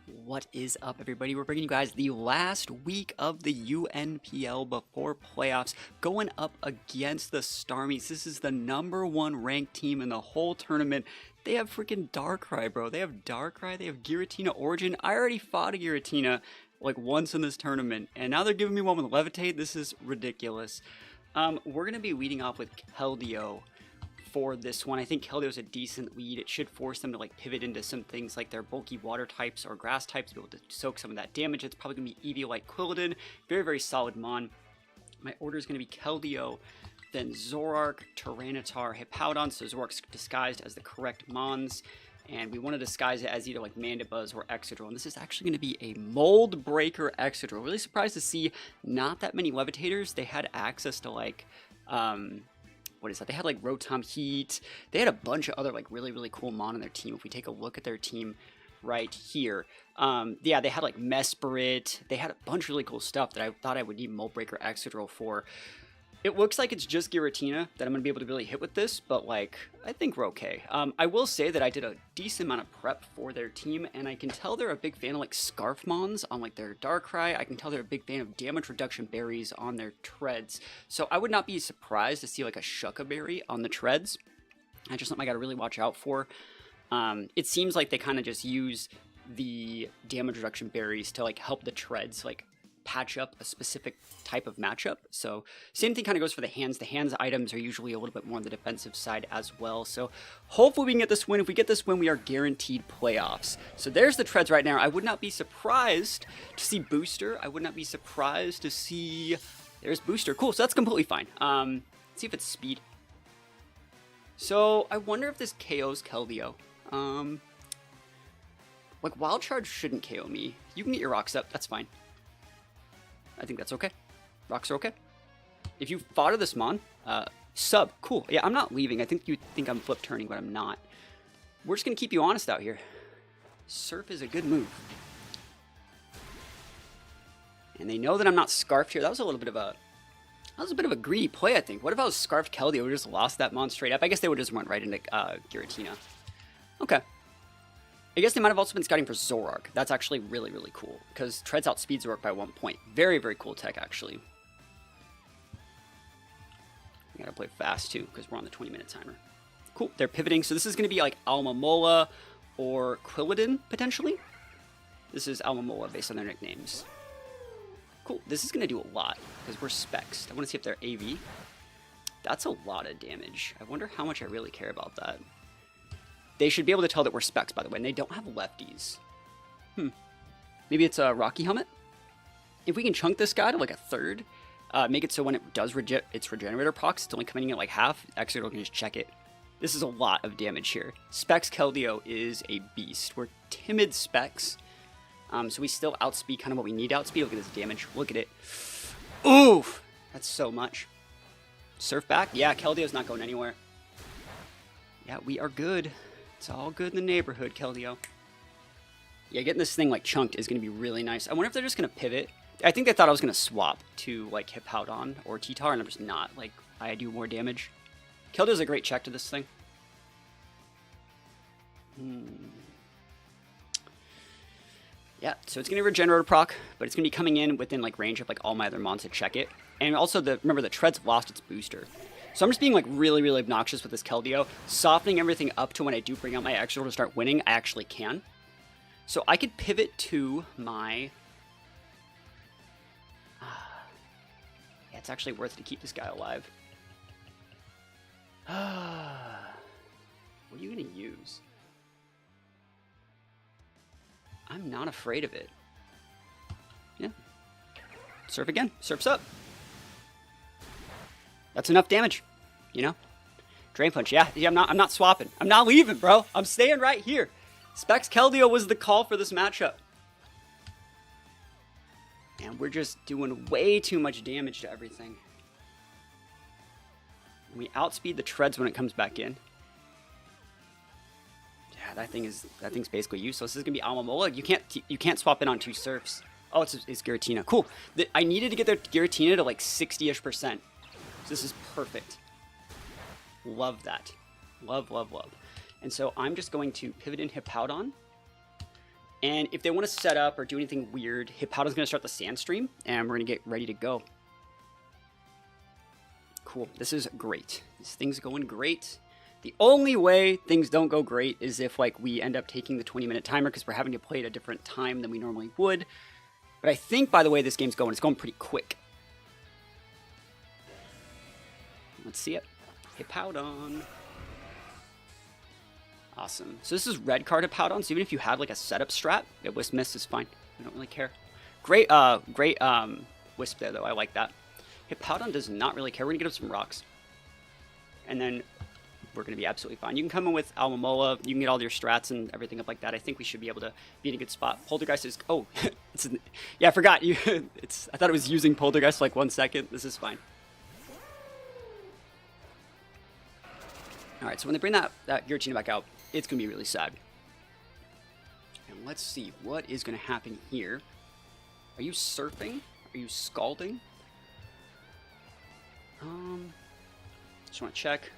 What is up, everybody? We're bringing you guys the last week of the UNPL before playoffs, going up against the Starmies. This is the #1 ranked team in the whole tournament. They have freaking Darkrai, bro. They have Darkrai, they have Giratina Origin. I already fought a Giratina like once in this tournament, and now they're giving me one with Levitate. This is ridiculous. We're going to be leading off with Keldeo for this one. I think Keldeo's a decent lead. It should force them to like pivot into some things like their bulky water types or grass types to be able to soak some of that damage. It's probably going to be Eevee like Quilladin. Very, very solid Mon. My order is going to be Keldeo, then Zoroark, Tyranitar, Hippowdon. So Zoroark's disguised as the correct Mons. And we want to disguise it as either like Mandibuzz or Excadrill. And this is actually going to be a Mold Breaker Excadrill. Really surprised to see not that many Levitators. They had access to like what is that? They had like Rotom Heat. They had a bunch of other like really, really cool Mon on their team. If we take a look at their team right here, yeah, they had like Mesprit. They had a bunch of really cool stuff that I thought I would need Mold Breaker Excadrill for. It looks like it's just Giratina that I'm going to be able to really hit with this, but like, I think we're okay. I will say that I did a decent amount of prep for their team, and I can tell they're a big fan of like Scarf Mons on like their Darkrai. I can tell they're a big fan of damage reduction berries on their Treads. So I would not be surprised to see like a Shuca Berry on the Treads. That's just something I got to really watch out for. It seems like they kind of just use the damage reduction berries to like help the Treads like patch up a specific type of matchup. So same thing kind of goes for the hands. The hands items are usually a little bit more on the defensive side as well. So hopefully we can get this win. If we get this win, we are guaranteed playoffs. So there's the Treads right now. I would not be surprised to see Booster. I would not be surprised to see... There's Booster. Cool, so that's completely fine. Let's see if it's speed. So I wonder if this KOs Keldeo. Like Wild Charge shouldn't KO me. You can get your rocks up, that's fine. I think that's okay. Rocks are okay. If you fodder this Mon, sub, cool. Yeah, I'm not leaving. I think you think I'm flip turning, but I'm not. We're just going to keep you honest out here. Surf is a good move. And they know that I'm not scarfed here. That was a little bit of a greedy play, I think. What if I was scarfed Keldeo? We just lost that Mon straight up. I guess they would just went right into Giratina. Okay. I guess they might have also been scouting for Zoroark. That's actually really, really cool, because Treads outspeed Zoroark by 1 point. Very, very cool tech, actually. We gotta play fast, too, because we're on the 20-minute timer. Cool, they're pivoting. So this is going to be like Almamola or Quilladin, potentially. This is Almamola based on their nicknames. Cool, this is going to do a lot, because we're Specs. I want to see if they're AV. That's a lot of damage. I wonder how much I really care about that. They should be able to tell that we're Specs, by the way, and they don't have lefties. Maybe it's a Rocky Helmet? If we can chunk this guy to like a third, make it so when it does its Regenerator procs, it's only coming in at like half, Excadrill can just check it. This is a lot of damage here. Specs Keldeo is a beast. We're timid Specs, so we still outspeed kind of what we need to outspeed. Look at this damage. Look at it. Oof! That's so much. Surf back? Yeah, Keldeo's not going anywhere. Yeah, we are good. It's all good in the neighborhood, Keldeo. Yeah, getting this thing like chunked is going to be really nice. I wonder if they're just going to pivot. I think they thought I was going to swap to like Hippowdon or T-Tar, and I'm just not. Like, I do more damage. Keldeo's a great check to this thing. Yeah, so it's going to Regenerator proc, but it's going to be coming in within like range of like all my other mons to check it. And also, remember, the Tread's lost its booster. So I'm just being like really, really obnoxious with this Keldeo, softening everything up to when I do bring out my Excadrill to start winning, I actually can. So I could pivot to my... yeah, it's actually worth it to keep this guy alive. What are you going to use? I'm not afraid of it. Yeah. Surf again. Surf's up. That's enough damage, you know? Drain Punch, yeah, I'm not swapping. I'm not leaving, bro. I'm staying right here. Specs Keldeo was the call for this matchup. And we're just doing way too much damage to everything. We outspeed the Treads when it comes back in. Yeah, that thing's basically useless. This is gonna be Almamola. You can't swap in on 2 Surfs. Oh, it's Giratina. Cool. I needed to get their Giratina to like 60-ish%. This is perfect. Love that. Love, love, love. And so I'm just going to pivot in Hippowdon. And if they want to set up or do anything weird, Hippowdon's going to start the Sandstream, and we're going to get ready to go. Cool. This is great. This thing's going great. The only way things don't go great is if, like, we end up taking the 20-minute timer because we're having to play at a different time than we normally would. But I think, by the way this game's going, it's going pretty quick. Let's see it. Hippowdon. Awesome. So this is red card Hippowdon, so even if you had like a setup strat, Wisp Miss is fine. I don't really care. Great Wisp there, though. I like that. Hippowdon does not really care. We're going to get up some rocks. And then we're going to be absolutely fine. You can come in with Almamola. You can get all your strats and everything up like that. I think we should be able to be in a good spot. Poltergeist is... Oh, yeah, I forgot. I thought it was using Poltergeist for like 1 second. This is fine. All right, so when they bring that Giratina back out, it's going to be really sad. And let's see what is going to happen here. Are you surfing? Are you scalding? Just want to check.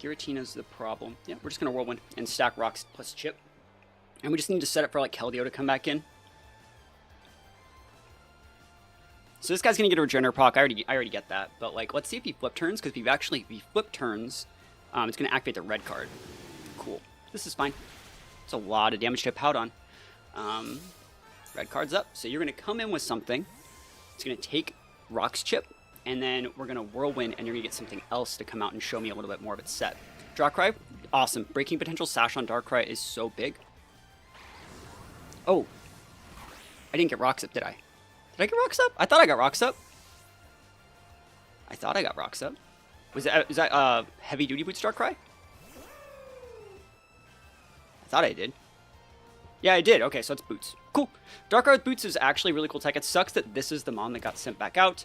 Giratina's the problem. Yeah, we're just going to Whirlwind and stack rocks plus chip. And we just need to set up for like Keldeo to come back in. So this guy's going to get a Regenerate proc. I already get that. But like, let's see if he flip turns, because if he flip turns, it's going to activate the red card. Cool. This is fine. It's a lot of damage to Hippowdon. Red card's up. So you're going to come in with something. It's going to take Rock's Chip. And then we're going to Whirlwind, and you're going to get something else to come out and show me a little bit more of its set. Darkrai, awesome. Breaking potential Sash on Darkrai is so big. Oh. I didn't get Rocks Up, did I? Did I get Rocks Up? I thought I got Rocks Up. Is that Heavy Duty Boots Darkrai? I thought I did. Yeah, I did. Okay, so it's Boots. Cool. Darkrai with Boots is actually a really cool tech. It sucks that this is the Mon that got sent back out,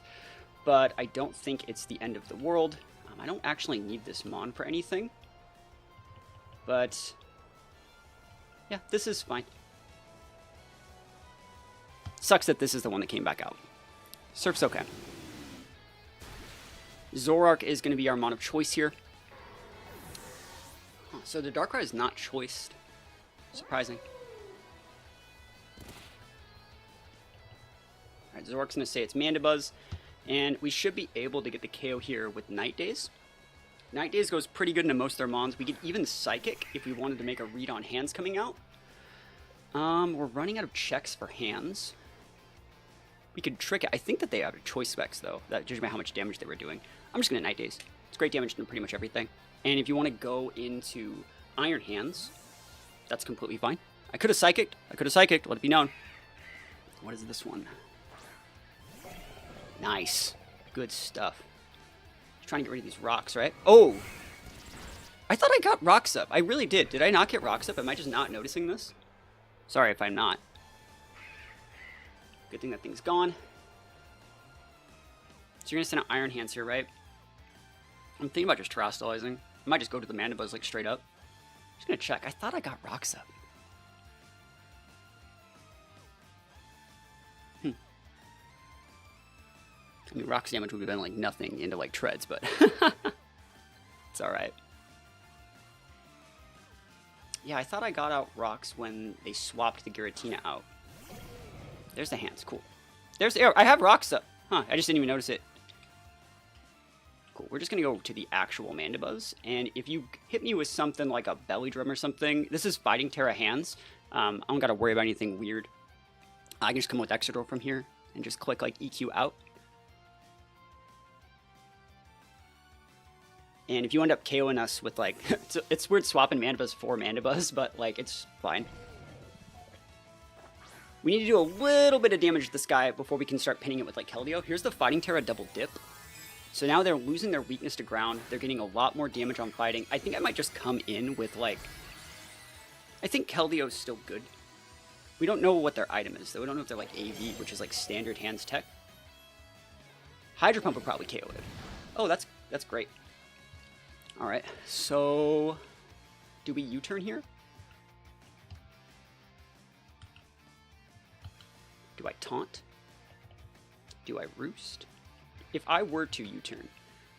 but I don't think it's the end of the world. I don't actually need this Mon for anything, but yeah, this is fine. Sucks that this is the one that came back out. Surf's okay. Zoroark is going to be our Mon of choice here. Huh, so the Darkrai is not choiced. Surprising. Alright, Zoroark's going to say it's Mandibuzz, and we should be able to get the KO here with Night Daze. Night Daze goes pretty good into most of their Mons. We could even Psychic if we wanted to make a read on hands coming out. We're running out of checks for hands. We could trick it. I think that they have a choice specs, though, that judging by how much damage they were doing. I'm just going to Night Daze. It's great damage to pretty much everything. And if you want to go into Iron Hands, that's completely fine. I could have Psychicked. Let it be known. What is this one? Nice. Good stuff. Just trying to get rid of these rocks, right? Oh! I thought I got Rocks Up. I really did. Did I not get Rocks Up? Am I just not noticing this? Sorry if I'm not. Good thing that thing's gone. So you're going to send out Iron Hands here, right? I'm thinking about just Terastallizing. I might just go to the Mandibuzz, like, straight up. Just going to check. I thought I got Rocks Up. I mean, Rocks damage would have been, like, nothing into, like, Treads, but it's alright. Yeah, I thought I got out Rocks when they swapped the Giratina out. There's the hands. Cool. There's the arrow. I have Rocks Up. Huh, I just didn't even notice it. Cool. We're just going to go to the actual Mandibuzz. And if you hit me with something like a Belly Drum or something, this is Fighting Terra hands. I don't got to worry about anything weird. I can just come with Exeggutor from here and just click like EQ out. And if you end up KOing us with like, it's weird swapping Mandibuzz for Mandibuzz, but like it's fine. We need to do a little bit of damage to this guy before we can start pinning it with like Keldeo. Here's the Fighting Terra double dip. So now they're losing their weakness to ground. They're getting a lot more damage on fighting. I think I might just come in with like, I think Keldeo's still good. We don't know what their item is though. We don't know if they're like AV, which is like standard hands tech. Hydro Pump would probably KO it. Oh, that's great. All right, so do we U-turn here? Do I taunt? Do I roost? If I were to U-turn,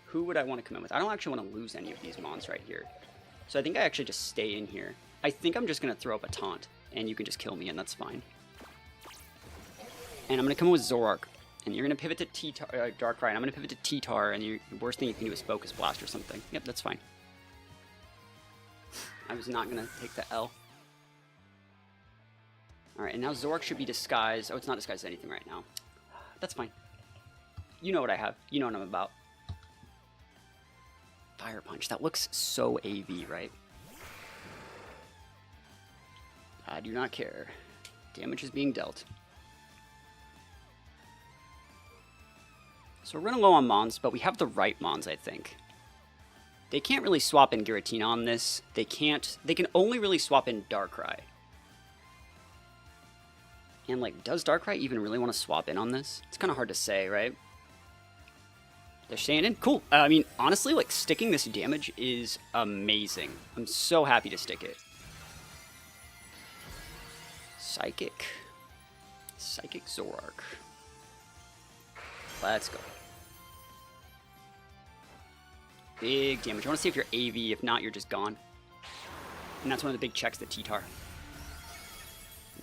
who would I want to come in with? I don't actually want to lose any of these mons right here. So I think I actually just stay in here. I think I'm just going to throw up a taunt. and you can just kill me, and that's fine. And I'm going to come in with Zoroark, and you're going to pivot to T-Tar, Darkrai, and I'm going to pivot to T-Tar, and the worst thing you can do is Focus Blast or something. Yep, that's fine. I was not going to take the L. Alright, and now Zoroark should be disguised. Oh, it's not disguised as anything right now. That's fine. You know what I have. You know what I'm about. Fire Punch. That looks so AV, right? I do not care. Damage is being dealt. So we're running low on Mons, but we have the right Mons, I think. They can't really swap in Giratina on this. They can only really swap in Darkrai. And, like, does Darkrai even really want to swap in on this? It's kind of hard to say, right? They're staying in? Cool. I mean, honestly, like, sticking this damage is amazing. I'm so happy to stick it. Psychic. Psychic Zoroark. Let's go. Big damage. I want to see if you're AV. If not, you're just gone. And that's one of the big checks that T-Tar.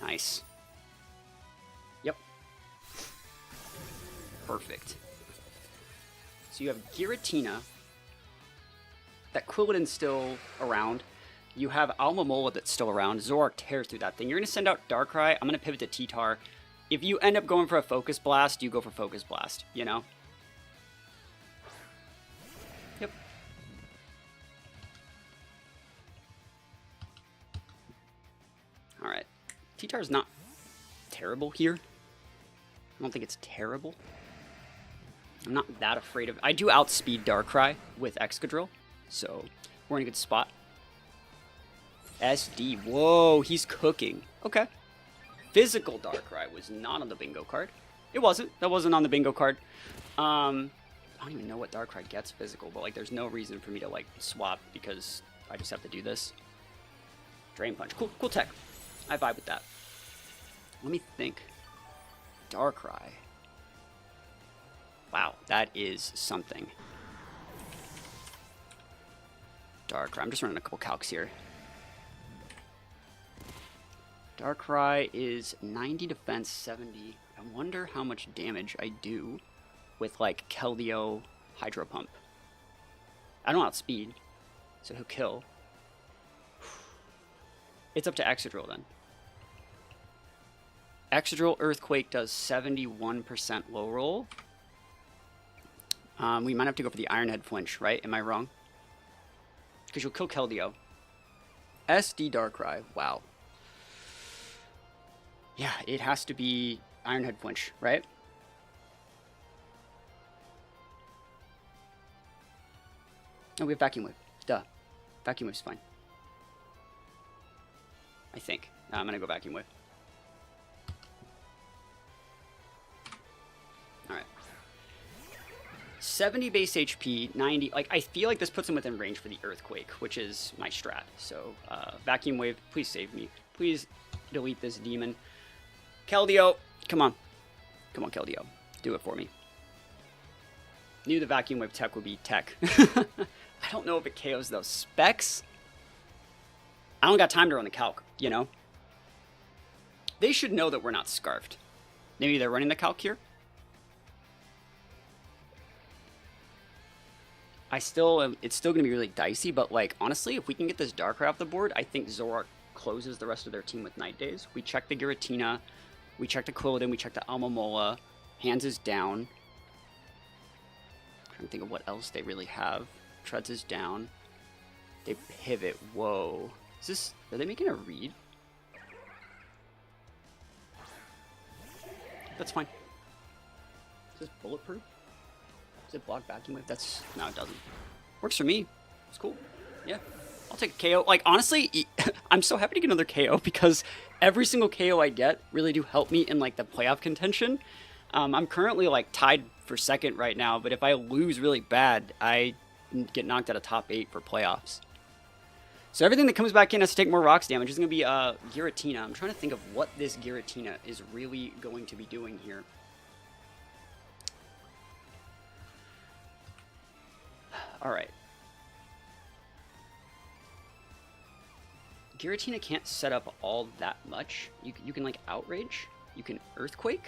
Nice. Yep. Perfect. So you have Giratina. That Quilladin's still around. You have Almamola that's still around. Zoroark tears through that thing. You're going to send out Darkrai. I'm going to pivot to T-Tar. If you end up going for a Focus Blast, you go for Focus Blast, you know? Yep. Alright. T-Tar's not terrible here. I don't think it's terrible. I'm not that afraid of it. I do outspeed Darkrai with Excadrill, so we're in a good spot. SD. Whoa, he's cooking. Okay. Physical Darkrai was not on the bingo card. It wasn't. That wasn't on the bingo card. I don't even know what Darkrai gets physical, but like there's no reason for me to like swap because I just have to do this. Drain Punch. Cool, cool tech. I vibe with that. Let me think. Darkrai. Wow, that is something. Darkrai. I'm just running a couple calcs here. Darkrai is 90 defense, 70. I wonder how much damage I do with, like, Keldeo Hydro Pump. I don't outspeed, so he'll kill. It's up to Excadrill, then. Excadrill Earthquake does 71% low roll. We might have to go for the Iron Head Flinch, right? Am I wrong? Because you'll kill Keldeo. SD Darkrai. Wow. Yeah, it has to be Iron Head Flinch, right? Oh, we have Vacuum Wave. Duh. Vacuum Wave's fine. I think. I'm going to go Vacuum Wave. Alright. 70 base HP, 90... Like, I feel like this puts him within range for the Earthquake, which is my strat. So, Vacuum Wave, please save me. Please delete this demon. Keldeo, come on. Come on, Keldeo. Do it for me. Knew the Vacuum Wave tech would be tech. I don't know if it KOs those specs. I don't got time to run the calc, you know? They should know that we're not scarfed. Maybe they're running the calc here. It's still going to be really dicey, but, like, honestly, if we can get this Darkrai off the board, I think Zoroark closes the rest of their team with Night Days. We check the Giratina. We check the Quilladin, we check the Almamola. Hands is down. I'm trying to think of what else they really have. Treads is down. They pivot. Whoa. Is this... Are they making a read? That's fine. Is this bulletproof? Does it block Vacuum Wave? That's... No, it doesn't. Works for me. It's cool. Yeah. I'll take a KO. Like, honestly, I'm so happy to get another KO because every single KO I get really do help me in, like, the playoff contention. I'm currently, like, tied for second right now, but if I lose really bad, I get knocked out of top 8 for playoffs. So everything that comes back in has to take more rocks damage. It's going to be Giratina. I'm trying to think of what this Giratina is really going to be doing here. All right. Giratina can't set up all that much. You can like Outrage. You can Earthquake.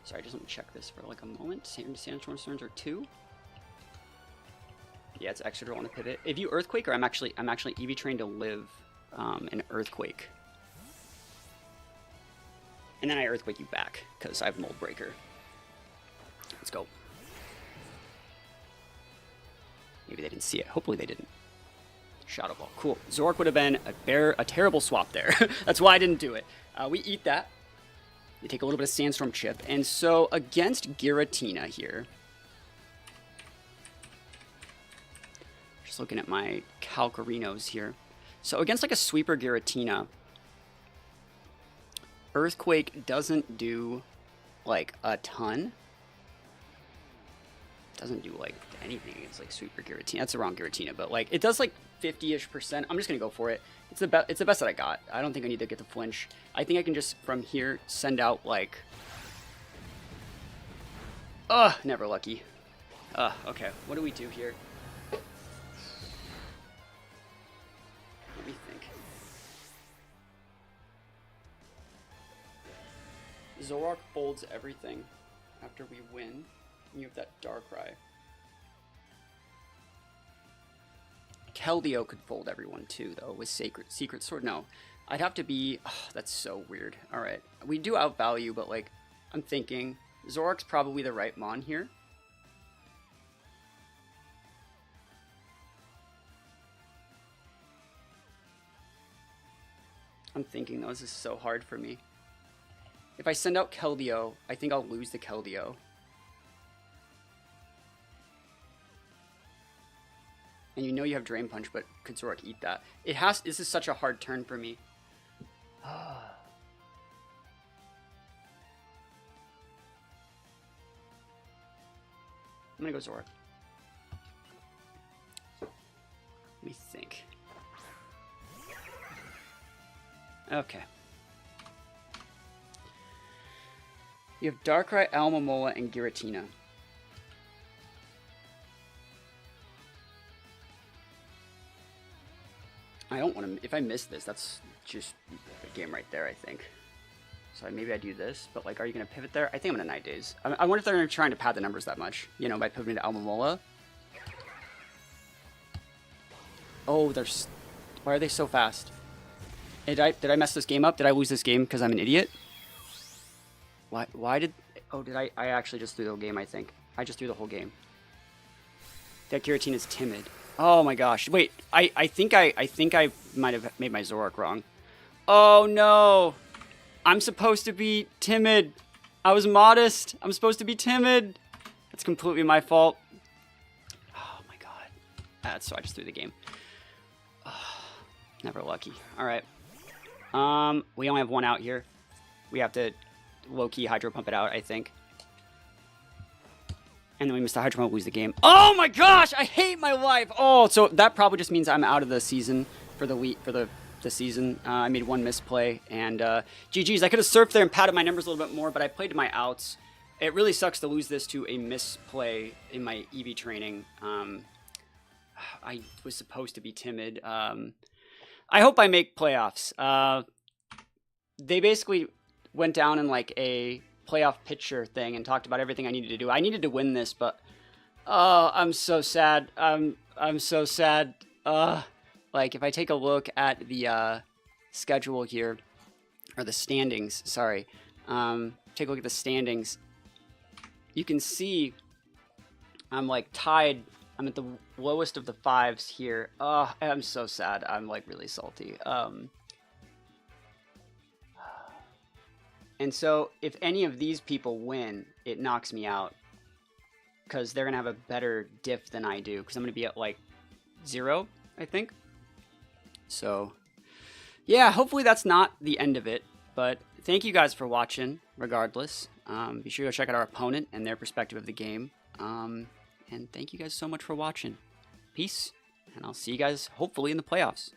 Sorry, just let me check this for like a moment. Sandstorm Surge are 2. Yeah, it's extra draw on a pivot. If you Earthquake, or I'm actually EV trained to live an Earthquake. And then I Earthquake you back, because I have Mold Breaker. Let's go. Maybe they didn't see it. Hopefully they didn't. Shadow Ball. Cool. Zoroark would have been a terrible swap there. That's why I didn't do it. We eat that. We take a little bit of Sandstorm Chip. And so against Giratina here, just looking at my Calcarinos here. So against like a sweeper Giratina, Earthquake doesn't do like a ton. Doesn't do like anything. It's like sweeper Giratina. That's the wrong Giratina, but like it does like 50-ish%. I'm just gonna go for it. It's the best that I got. I don't think I need to get the flinch. I think I can just from here send out like never lucky. Okay. What do we do here? Let me think. Zoroark folds everything after we win. And you have that Darkrai. Keldeo could fold everyone too, though, with Secret Sword. No, I'd have to be... Oh, that's so weird. Alright, we do outvalue, but like, I'm thinking Zoroark's probably the right Mon here. I'm thinking, though, this is so hard for me. If I send out Keldeo, I think I'll lose the Keldeo. And you know you have Drain Punch, but could Zoroark eat that? This is such a hard turn for me. I'm gonna go Zoroark. Let me think. Okay. You have Darkrai, Alomomola, and Giratina. I don't want to... If I miss this, that's just a game right there, I think. So maybe I do this, but like, are you going to pivot there? I think I'm going to Night Daze. I wonder if they're trying to pad the numbers that much, you know, by pivoting to Alomomola. Oh, why are they so fast? Did I mess this game up? Did I lose this game because I'm an idiot? Why did... Oh, did I actually just threw the whole game, I think. I just threw the whole game. That Giratina is timid. Oh my gosh. Wait, I think I might have made my Zoroark wrong. Oh no. I'm supposed to be timid. I was modest. I'm supposed to be timid. That's completely my fault. Oh my god. So I just threw the game. Never lucky. Alright. We only have one out here. We have to low-key Hydro Pump it out, I think. And then we missed the Hydro Pump, lose the game. Oh my gosh! I hate my life! Oh, so that probably just means I'm out of the season for the season. I made one misplay, and GG's. I could have surfed there and padded my numbers a little bit more, but I played to my outs. It really sucks to lose this to a misplay in my EV training. I was supposed to be timid. I hope I make playoffs. They basically went down in like a playoff pitcher thing and talked about everything I needed to do. I needed to win this, but oh, I'm so sad. I'm so sad. Like if I take a look at the schedule here, or the standings, sorry. Take a look at the standings. You can see I'm like tied. I'm at the lowest of the 5s here. Oh, I'm so sad. I'm like really salty. And so if any of these people win, it knocks me out. Because they're going to have a better diff than I do. Because I'm going to be at like 0, I think. So, yeah, hopefully that's not the end of it. But thank you guys for watching, regardless. Be sure to check out our opponent and their perspective of the game. And thank you guys so much for watching. Peace. And I'll see you guys hopefully in the playoffs.